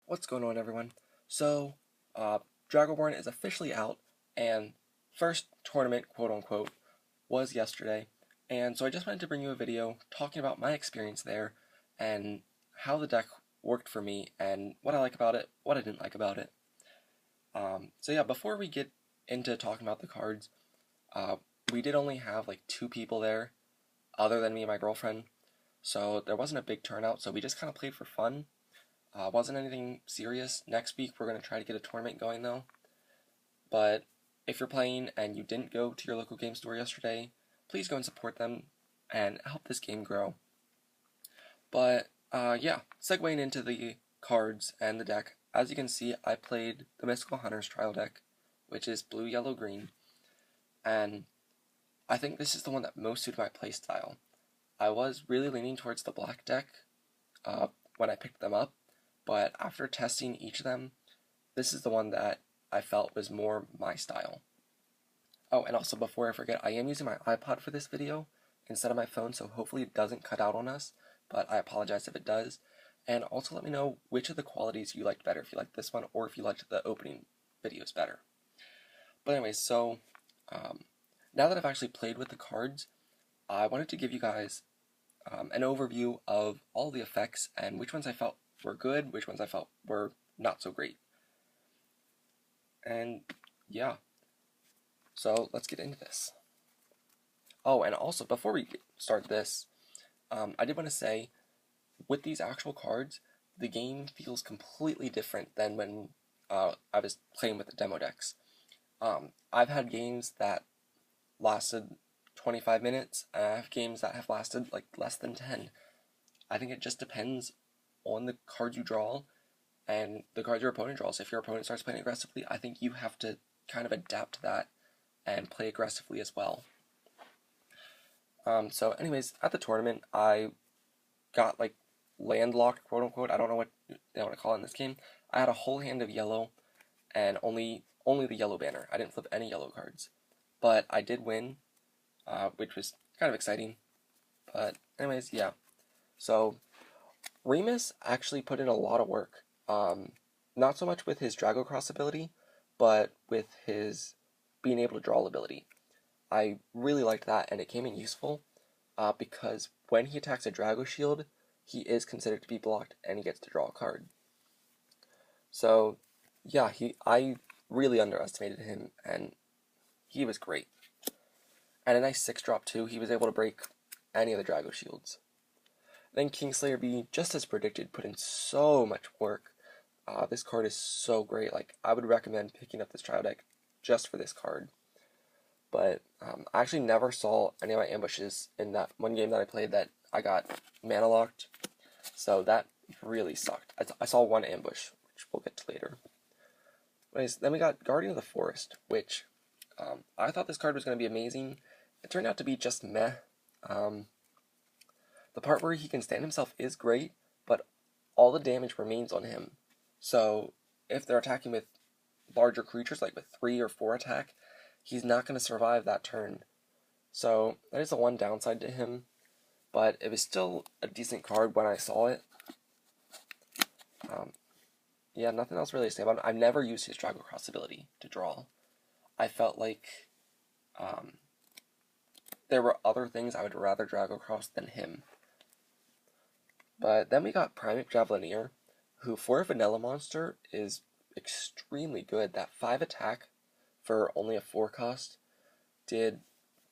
What's going on, everyone? So, Dragoborne is officially out, and first tournament, quote unquote, was yesterday. And so I just wanted to bring you a video talking about my experience there and how the deck worked for me and what I like about it, what I didn't like about it. So yeah, before we get into talking about the cards, we did only have like 2 people there, other than me and my girlfriend. So there wasn't a big turnout, so we just kind of played for fun. Wasn't anything serious. Next week we're going to try to get a tournament going though. But if you're playing and you didn't go to your local game store yesterday, please go and support them and help this game grow. But yeah, segueing into the cards and the deck, as you can see, I played the Mystical Hunters trial deck, which is blue, yellow, green, and I think this is the one that most suited my playstyle. I was really leaning towards the black deck when I picked them up, but after testing each of them, this is the one that I felt was more my style. Oh, and also before I forget, I am using my iPod for this video instead of my phone, so hopefully it doesn't cut out on us, but I apologize if it does. And also let me know which of the qualities you liked better, if you liked this one or if you liked the opening videos better. But anyways, so now that I've actually played with the cards, I wanted to give you guys an overview of all the effects and which ones I felt were good, which ones I felt were not so great. And yeah, so let's get into this. Oh, and also before we start this, I did want to say, with these actual cards, the game feels completely different than when I was playing with the demo decks. I've had games that lasted 25 minutes, and I have games that have lasted like less than 10. I think it just depends on the cards you draw and the cards your opponent draws. If your opponent starts playing aggressively, I think you have to kind of adapt to that and play aggressively as well. So anyways, at the tournament, I got like landlocked, quote unquote. I don't know what they want to call it in this game. I had a whole hand of yellow and only the yellow banner. I didn't flip any yellow cards, but I did win, which was kind of exciting. But anyways, yeah. So Remus actually put in a lot of work. Not so much with his Dragocross ability, but with his being able to draw ability. I really liked that, and it came in useful because when he attacks a Drago Shield, he is considered to be blocked, and he gets to draw a card. So, yeah, I really underestimated him, and he was great. And a nice 6-drop too. He was able to break any of the Drago Shields. Then Kingslayer B, just as predicted, put in so much work. This card is so great. Like, I would recommend picking up this trial deck just for this card. But I actually never saw any of my ambushes in that one game that I played that I got mana locked. So that really sucked. I saw one ambush, which we'll get to later. Anyways, then we got Guardian of the Forest, which I thought this card was going to be amazing. It turned out to be just meh. The part where he can stand himself is great, but all the damage remains on him. So if they're attacking with larger creatures, like with 3 or 4 attack, he's not going to survive that turn. So that is the one downside to him, but it was still a decent card when I saw it. Yeah, nothing else really to say about him. I've never used his Dragocross ability to draw. I felt like there were other things I would rather Dragocross than him. But then we got Primate Javelineer, who for a vanilla monster is extremely good. That 5 attack for only a 4 cost did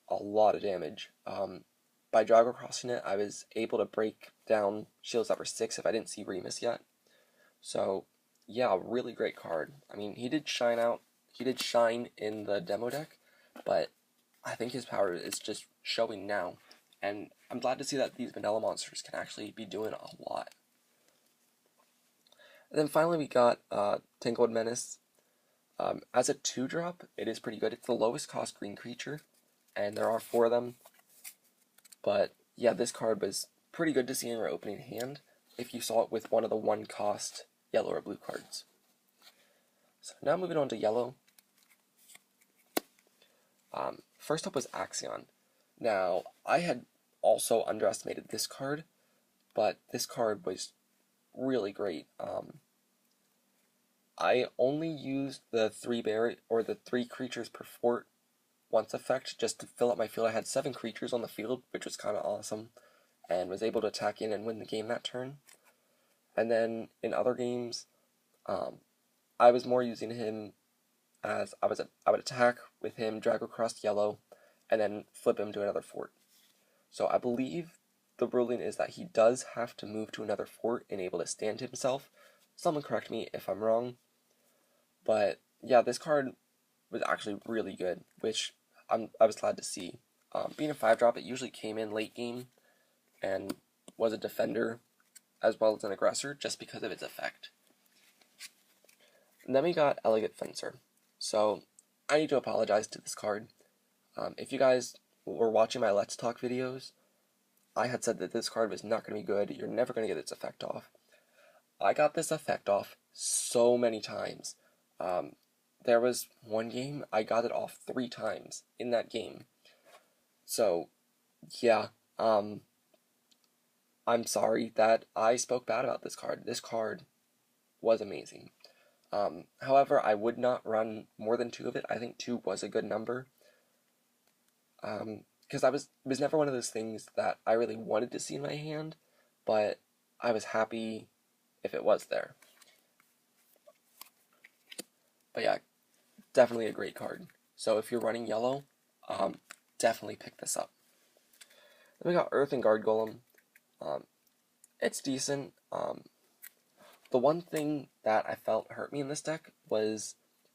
a lot of damage. By Dragocrossing it, I was able to break down shields that were 6 if I didn't see Remus yet. So yeah, really great card. I mean, he did shine in the demo deck, but I think his power is just showing now. And I'm glad to see that these vanilla monsters can actually be doing a lot. And then finally we got Tangled Menace. As a 2-drop, it is pretty good. It's the lowest cost green creature, and there are 4 of them. But yeah, this card was pretty good to see in your opening hand if you saw it with one of the 1-cost yellow or blue cards. So now moving on to yellow. First up was Axion. Now, I had also underestimated this card, but this card was really great. I only used the 3 creatures per fort once effect just to fill up my field. I had 7 creatures on the field, which was kind of awesome, and was able to attack in and win the game that turn. And then in other games, I was more using him as I would attack with him, drag across yellow, and then flip him to another fort. So I believe the ruling is that he does have to move to another fort and able to stand himself. Someone correct me if I'm wrong. But yeah, this card was actually really good, which I was glad to see. Being a 5-drop, it usually came in late game and was a defender as well as an aggressor just because of its effect. And then we got Elegant Fencer. So I need to apologize to this card. If you guys were watching my Let's Talk videos, I had said that this card was not going to be good. You're never going to get its effect off. I got this effect off so many times. There was one game I got it off 3 times in that game. So, yeah, I'm sorry that I spoke bad about this card. This card was amazing. However, I would not run more than 2 of it. I think 2 was a good number. Because it was never one of those things that I really wanted to see in my hand, but I was happy if it was there. But yeah, definitely a great card. So if you're running yellow, definitely pick this up. Then we got Earth and Guard Golem. It's decent. The one thing that I felt hurt me in this deck was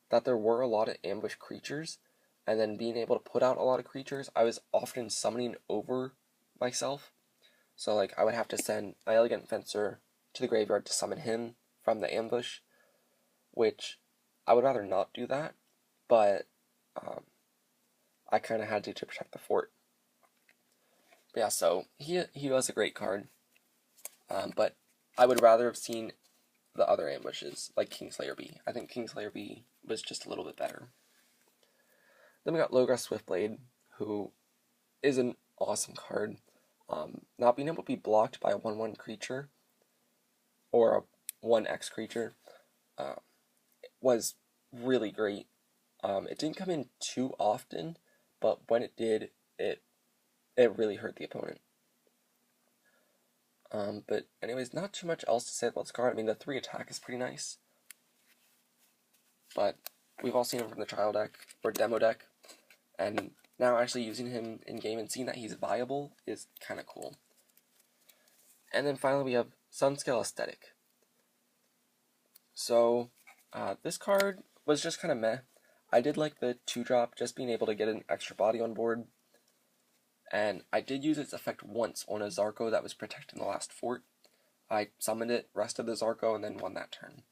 that there were a lot of ambush creatures, and then being able to put out a lot of creatures, I was often summoning over myself. So like I would have to send my Elegant Fencer to the graveyard to summon him from the ambush, which I would rather not do that, but I kind of had to protect the fort. But yeah, so he was a great card, but I would rather have seen the other ambushes, like Kingslayer B. I think Kingslayer B was just a little bit better. Then we got Lowgrass Swiftblade, who is an awesome card. Not being able to be blocked by a 1/1 creature, or a 1/X creature, was really great. It didn't come in too often, but when it did, it really hurt the opponent. But anyways, not too much else to say about this card. I mean, the 3 attack is pretty nice, but we've all seen him from the trial deck, or demo deck, and now actually using him in game and seeing that he's viable is kind of cool. And then finally we have Sunscale Aesthetic. So, this card was just kind of meh. I did like the 2-drop, just being able to get an extra body on board. And I did use its effect once on a Zarko that was protecting the last fort. I summoned it, rested the Zarko, and then won that turn.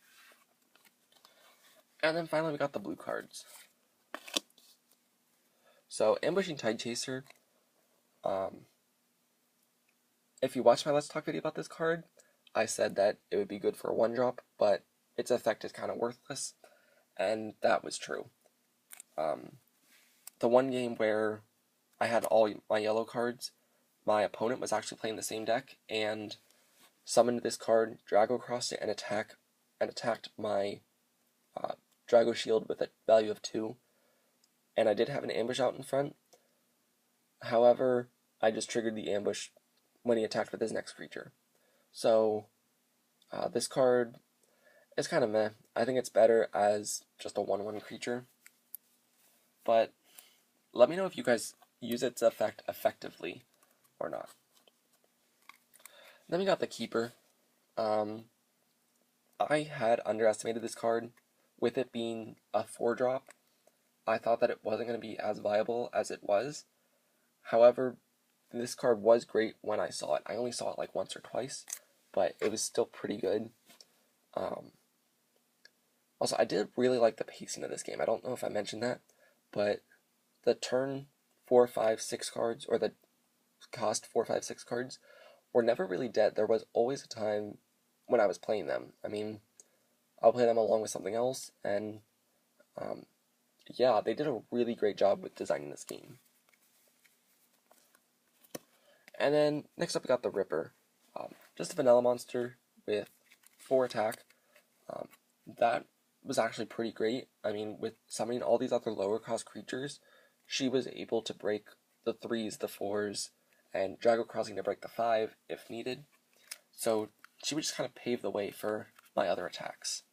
And then finally we got the blue cards. So, Ambushing Tidechaser. If you watched my Let's Talk video about this card, I said that it would be good for a 1-drop, but its effect is kind of worthless, and that was true. The one game where I had all my yellow cards, my opponent was actually playing the same deck, and summoned this card, Drago across it, and attacked my Drago shield with a value of 2, and I did have an ambush out in front. However, I just triggered the ambush when he attacked with his next creature. So, this card is kind of meh. I think it's better as just a 1/1 creature. But let me know if you guys use its effect effectively or not. Then we got the Keeper. I had underestimated this card. With it being a 4-drop, I thought that it wasn't going to be as viable as it was. However, this card was great when I saw it. I only saw it like once or twice, but it was still pretty good. Also, I did really like the pacing of this game. I don't know if I mentioned that, but the turn 4, 5, 6 cards, or the cost 4, 5, 6 cards, were never really dead. There was always a time when I was playing them. I mean, I'll play them along with something else, and yeah, they did a really great job with designing this game. And then, next up we got the Ripper. Just a vanilla monster with 4 attack. That was actually pretty great. I mean, with summoning all these other lower cost creatures, she was able to break the 3s, the 4s, and Drago Crossing to break the 5 if needed. So she would just kind of pave the way for my other attacks.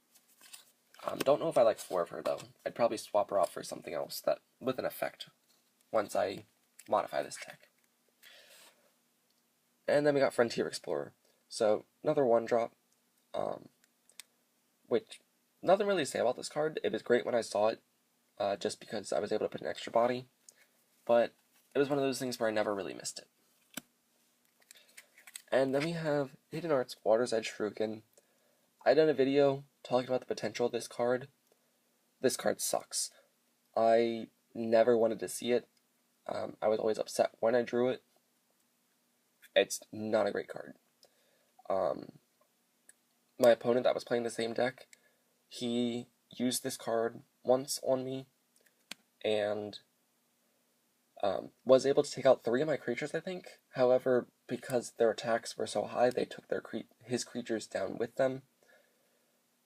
Don't know if I like 4 of her though. I'd probably swap her out for something else that with an effect once I modify this tech. And then we got Frontier Explorer. So another 1-drop, which nothing really to say about this card. It was great when I saw it, just because I was able to put an extra body, but it was one of those things where I never really missed it. And then we have Hidden Arts Water's Edge Shuriken. I done a video talking about the potential of this card. This card sucks. I never wanted to see it. I was always upset when I drew it. It's not a great card. My opponent that was playing the same deck, he used this card once on me, and was able to take out 3 of my creatures, I think. However, because their attacks were so high, they took his creatures down with them,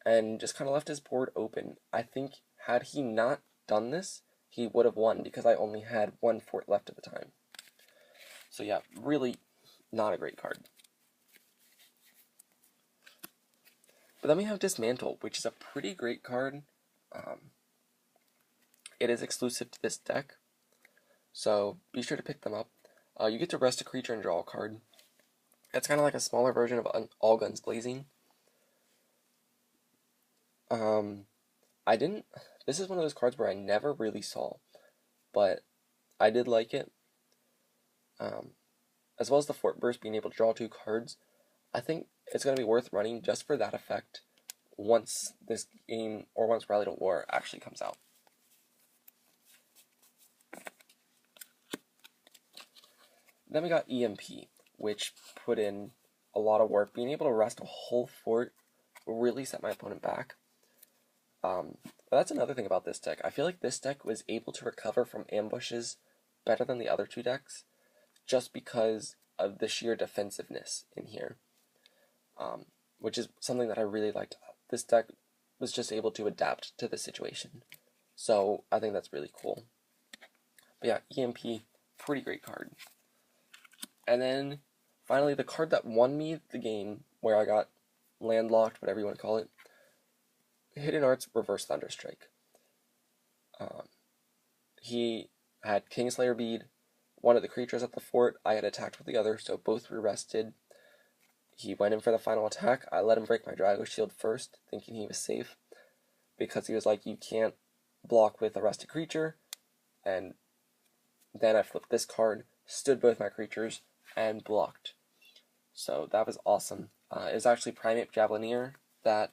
and just kind of left his board open. I think had he not done this, he would have won, because I only had 1 fort left at the time. So yeah, really not a great card. But then we have Dismantle, which is a pretty great card. It is exclusive to this deck, so be sure to pick them up. You get to rest a creature and draw a card. It's kind of like a smaller version of All Guns Blazing. This is one of those cards where I never really saw, but I did like it. As well as the Fort Burst, being able to draw 2 cards. I think it's going to be worth running just for that effect once this game, or once Rally to War actually comes out. Then we got EMP, which put in a lot of work. Being able to rest a whole fort really set my opponent back. But that's another thing about this deck. I feel like this deck was able to recover from ambushes better than the other 2 decks, just because of the sheer defensiveness in here. Which is something that I really liked. This deck was just able to adapt to the situation. So I think that's really cool. But yeah, EMP, pretty great card. And then finally, the card that won me the game, where I got landlocked, whatever you want to call it, Hidden Arts Reverse Thunderstrike. He had Kingslayer Bead, one of the creatures at the fort. I had attacked with the other, so both were rested. He went in for the final attack. I let him break my Drago Shield first, thinking he was safe, because he was like, you can't block with a rested creature. And then I flipped this card, stood both my creatures, and blocked. So that was awesome. It was actually Primate Javelineer that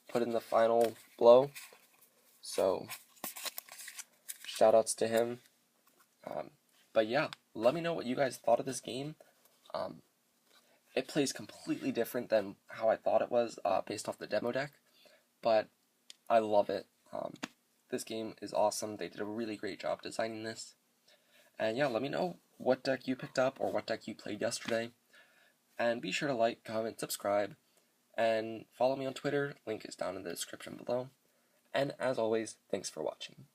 put in the final blow. So shoutouts to him. But yeah, let me know what you guys thought of this game. It plays completely different than how I thought it was based off the demo deck, but I love it. This game is awesome. They did a really great job designing this. And yeah, let me know what deck you picked up or what deck you played yesterday. And be sure to like, comment, subscribe, and follow me on Twitter. Link is down in the description below. And as always, thanks for watching.